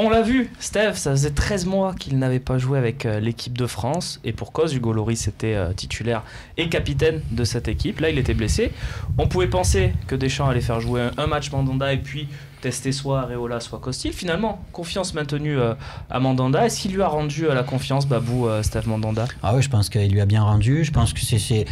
On l'a vu, Steph, ça faisait 13 mois qu'il n'avait pas joué avec l'équipe de France, et pour cause, Hugo Lloris était titulaire et capitaine de cette équipe. Là, il était blessé. On pouvait penser que Deschamps allait faire jouer un match Mandanda et puis tester soit Areola, soit Costil. Finalement, confiance maintenue à Mandanda. Est-ce qu'il lui a rendu la confiance, Babou, Steph Mandanda ? Ah oui, je pense qu'il lui a bien rendu. Je pense que c'est...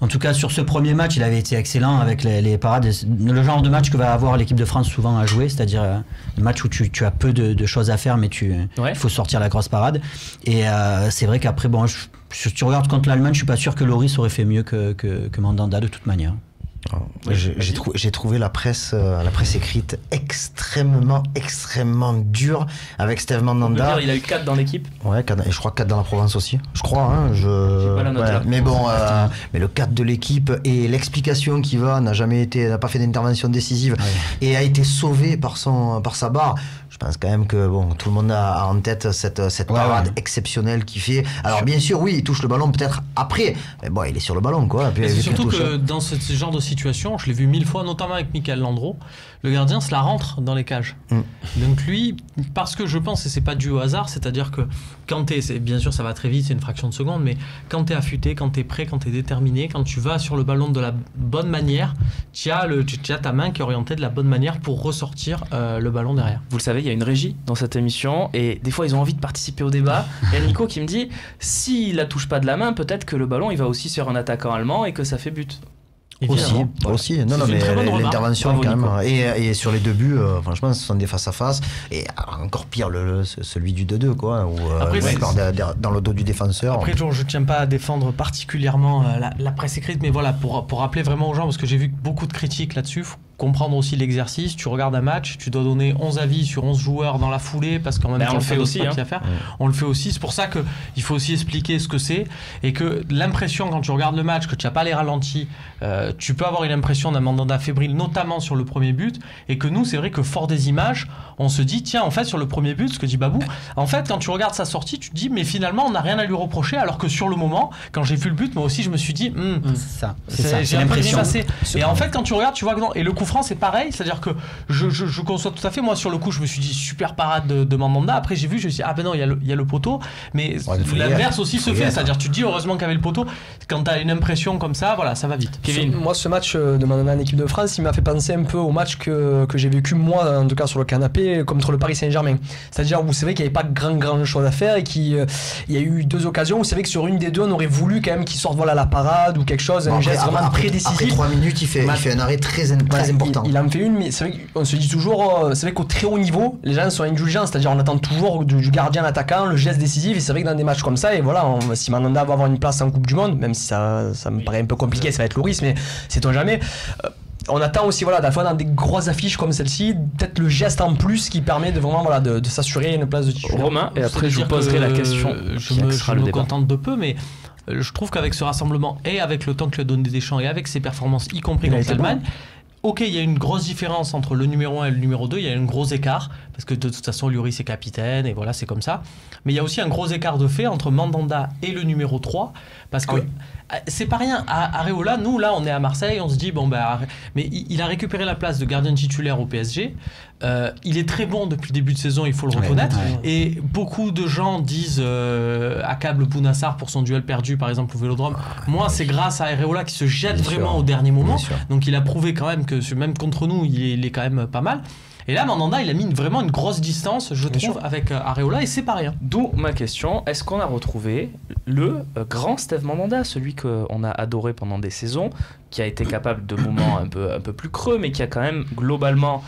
En tout cas, sur ce premier match, il avait été excellent avec les parades. Le genre de match que va avoir l'équipe de France souvent à jouer, c'est-à-dire le match où tu as peu de choses à faire, mais il faut sortir la grosse parade. Et c'est vrai qu'après, bon, si tu regardes contre l'Allemagne, je suis pas sûr que Lloris aurait fait mieux que Mandanda de toute manière. J'ai trouvé la presse écrite extrêmement dure avec Steve Mandanda. Il a eu 4 dans l'équipe. Ouais, 4, et je crois 4 dans la Provence aussi. Je crois. Hein, j'ai pas la note là. Mais bon, mais le 4 de l'équipe et l'explication qui n'a pas fait d'intervention décisive et a été sauvé par sa barre. Je pense quand même que tout le monde a en tête cette parade exceptionnelle qu'il fait. Alors bien sûr, oui, il touche le ballon peut-être après, mais bon, il est sur le ballon, quoi. C'est surtout que dans ce genre de situation, je l'ai vu 1000 fois, notamment avec Michael Landreau, le gardien se la rentre dans les cages. Donc lui, parce que je pense, et c'est pas dû au hasard, c'est-à-dire que quand bien sûr ça va très vite, c'est une fraction de seconde, mais quand t'es affûté, quand t'es prêt, quand t'es déterminé, quand tu vas sur le ballon de la bonne manière, tu as ta main qui est orientée de la bonne manière pour ressortir le ballon derrière. Vous le savez, il y a une régie dans cette émission et des fois ils ont envie de participer au débat. Il y a Nico qui me dit, s'il la touche pas de la main, peut-être que le ballon il va aussi sur un attaquant allemand et que ça fait but. Aussi. Non, mais l'intervention quand même. Et sur les 2 buts, franchement, ce sont des face-à-face. Et encore pire, celui du 2-2, quoi. Où dans le dos du défenseur. Après, je tiens pas à défendre particulièrement la presse écrite, mais voilà, pour rappeler vraiment aux gens, parce que j'ai vu beaucoup de critiques là-dessus, faut comprendre aussi l'exercice. Tu regardes un match, tu dois donner 11 avis sur 11 joueurs dans la foulée, parce qu'en même temps, on le fait aussi. À faire. On le fait aussi. C'est pour ça qu'il faut aussi expliquer ce que c'est. Et que l'impression, quand tu regardes le match, que tu n'as pas les ralentis, tu peux avoir une impression d'un Mandanda fébrile, notamment sur le premier but. Et que nous, c'est vrai que fort des images, on se dit, tiens, en fait, sur le premier but, ce que dit Babou, en fait, quand tu regardes sa sortie, tu te dis, mais finalement, on n'a rien à lui reprocher. Alors que sur le moment, quand j'ai vu le but, moi aussi, je me suis dit, j'ai l'impression. Et en fait, quand tu regardes, tu vois que non. Et le coup franc, c'est pareil, c'est-à-dire que je conçois tout à fait. Moi, sur le coup, je me suis dit super parade de Mandanda. Après, j'ai vu, je me suis dit, non, il y a le poteau. Mais l'inverse aussi se fait, c'est-à-dire tu te dis heureusement qu'il y avait le poteau. Quand tu as une impression comme ça, voilà, ça va vite. Kevin. Moi, ce match de Mandanda en équipe de France, il m'a fait penser un peu au match que j'ai vécu moi, en tout cas sur le canapé, contre le Paris Saint-Germain. C'est-à-dire où c'est vrai qu'il n'y avait pas grand chose à faire et qu'il y a eu 2 occasions où c'est vrai que sur une des 2, on aurait voulu quand même qu'il sorte la parade ou quelque chose, un geste vraiment très décisif. Après 3 minutes, il fait un arrêt très important. Il en fait une, mais c'est vrai qu'on se dit toujours, c'est vrai qu'au très haut niveau, les gens sont indulgents, c'est-à-dire on attend toujours du gardien l'attaquant, le geste décisif, et c'est vrai que dans des matchs comme ça, et voilà, si Mandanda va avoir une place en Coupe du Monde, même si ça me paraît un peu compliqué, ça va être Lloris, mais sait-on jamais. On attend aussi, voilà, dans des grosses affiches comme celle-ci, peut-être le geste en plus qui permet de vraiment de s'assurer une place de titulaire. Romain, et après je vous poserai la question. Je me contente de peu, mais je trouve qu'avec ce rassemblement et avec le temps que lui a donné Deschamps et avec ses performances, y compris contre l'Allemagne, ok, il y a une grosse différence entre le numéro 1 et le numéro 2, il y a un gros écart, parce que de toute façon, Lloris est capitaine, et voilà, c'est comme ça. Mais il y a aussi un gros écart de fait entre Mandanda et le numéro 3, parce que c'est pas rien. Areola, nous, là, on est à Marseille, on se dit, mais il a récupéré la place de gardien titulaire au PSG. Il est très bon depuis le début de saison, il faut le reconnaître. Et beaucoup de gens disent accable Bounassar pour son duel perdu, par exemple, au Vélodrome. Moi, c'est grâce à Areola qui se jette vraiment au dernier moment. Donc, il a prouvé quand même que même contre nous, il est quand même pas mal. Et là, Mandanda, il a mis vraiment une grosse distance, je trouve, avec Areola, et c'est pas rien. D'où ma question, est-ce qu'on a retrouvé le grand Steve Mandanda, celui qu'on a adoré pendant des saisons, qui a été capable de moments un peu plus creux, mais qui a quand même globalement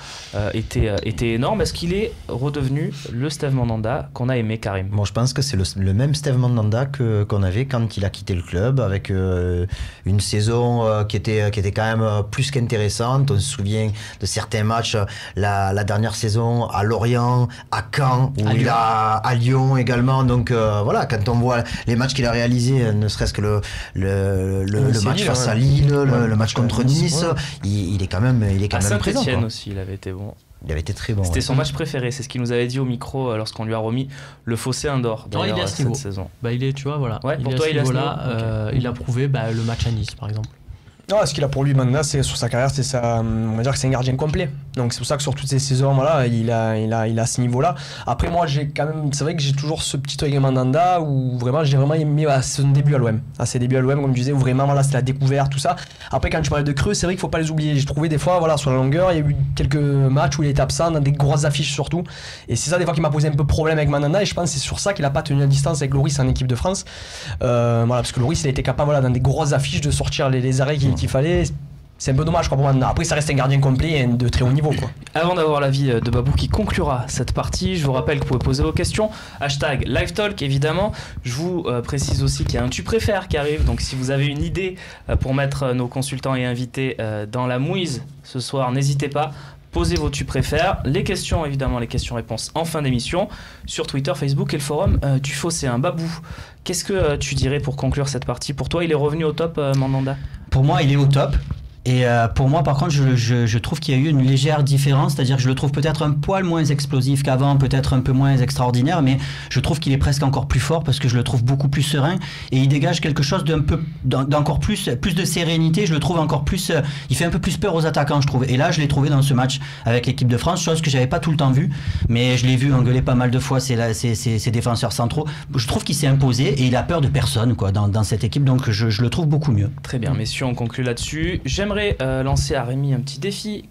été énorme. Est-ce qu'il est redevenu le Steve Mandanda qu'on a aimé, Karim ? Bon, je pense que c'est le même Steve Mandanda qu'on avait quand il a quitté le club, avec une saison qui était quand même plus qu'intéressante. On se souvient de certains matchs, la dernière saison à Lorient, à Caen, à Lyon également. Donc voilà, quand on voit les matchs qu'il a réalisés, ne serait-ce que le match face à Lille, le match contre Nice, il est quand même présent. À Saint-Etienne aussi, il avait été bon. Il avait été très bon. C'était son match préféré, c'est ce qu'il nous avait dit au micro lorsqu'on lui a remis le Fossé Indoor d'ailleurs cette saison. Il est, tu vois, voilà. Ouais, pour toi, il est à ce niveau. Il a prouvé le match à Nice, par exemple. Non, ce qu'il a pour lui maintenant, c'est sur sa carrière, on va dire que c'est un gardien complet. Donc c'est pour ça que sur toutes ces saisons, voilà, il a ce niveau-là. Après moi, c'est vrai que j'ai toujours ce petit truc avec Mandanda où vraiment j'ai vraiment aimé son début à l'OM. Ses débuts à l'OM, comme je disais, où vraiment voilà, c'était la découverte, tout ça. Après quand tu parlais de Creux, c'est vrai qu'il faut pas les oublier. J'ai trouvé des fois, voilà, sur la longueur, il y a eu quelques matchs où il était absent, dans des grosses affiches surtout. Et c'est ça des fois qui m'a posé un peu problème avec Mandanda. Et je pense que c'est sur ça qu'il a pas tenu la distance avec Loris en équipe de France. Voilà, parce que Loris, il a été capable, voilà, dans des grosses affiches de sortir les arrêts qu'il fallait. C'est un peu dommage pour Mandanda. Après, ça reste un gardien complet et de très haut niveau, quoi. Avant d'avoir l'avis de Babou qui conclura cette partie, je vous rappelle que vous pouvez poser vos questions. #LiveTalk, évidemment. Je vous précise aussi qu'il y a un tu préfères qui arrive. Donc si vous avez une idée pour mettre nos consultants et invités dans la mouise ce soir, n'hésitez pas. Posez vos tu préfères. Les questions, évidemment, les questions-réponses en fin d'émission sur Twitter, Facebook et le forum du Phocéen. Babou, qu'est-ce que tu dirais pour conclure cette partie? Pour toi, il est revenu au top, Mandanda? Pour moi, il est au top. Et pour moi, par contre, je trouve qu'il y a eu une légère différence, c'est-à-dire que je le trouve peut-être un poil moins explosif qu'avant, peut-être un peu moins extraordinaire, mais je trouve qu'il est presque encore plus fort parce que je le trouve beaucoup plus serein et il dégage quelque chose d'encore plus de sérénité. Je le trouve encore plus, il fait un peu plus peur aux attaquants, je trouve. Et là, je l'ai trouvé dans ce match avec l'équipe de France, chose que j'avais pas tout le temps vue, mais je l'ai vu engueuler pas mal de fois ces défenseurs centraux. Je trouve qu'il s'est imposé et il a peur de personne, quoi, dans cette équipe, donc je le trouve beaucoup mieux. Très bien, messieurs, on conclut là-dessus. J'aimerais lancer à Rémi un petit défi.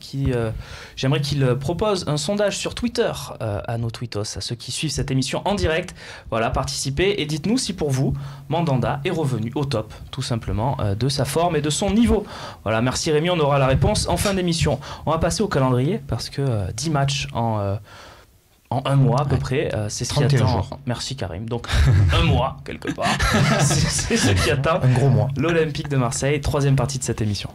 J'aimerais qu'il propose un sondage sur Twitter à nos tweetos, à ceux qui suivent cette émission en direct. Voilà, participez et dites-nous si pour vous, Mandanda est revenu au top, tout simplement, de sa forme et de son niveau. Voilà, merci Rémi, on aura la réponse en fin d'émission. On va passer au calendrier parce que 10 matchs en un mois à peu près, c'est ce qui attend. Jours. Merci Karim. Donc un mois quelque part. C'est ce qui attend. Un gros mois. L'Olympique de Marseille, 3e partie de cette émission.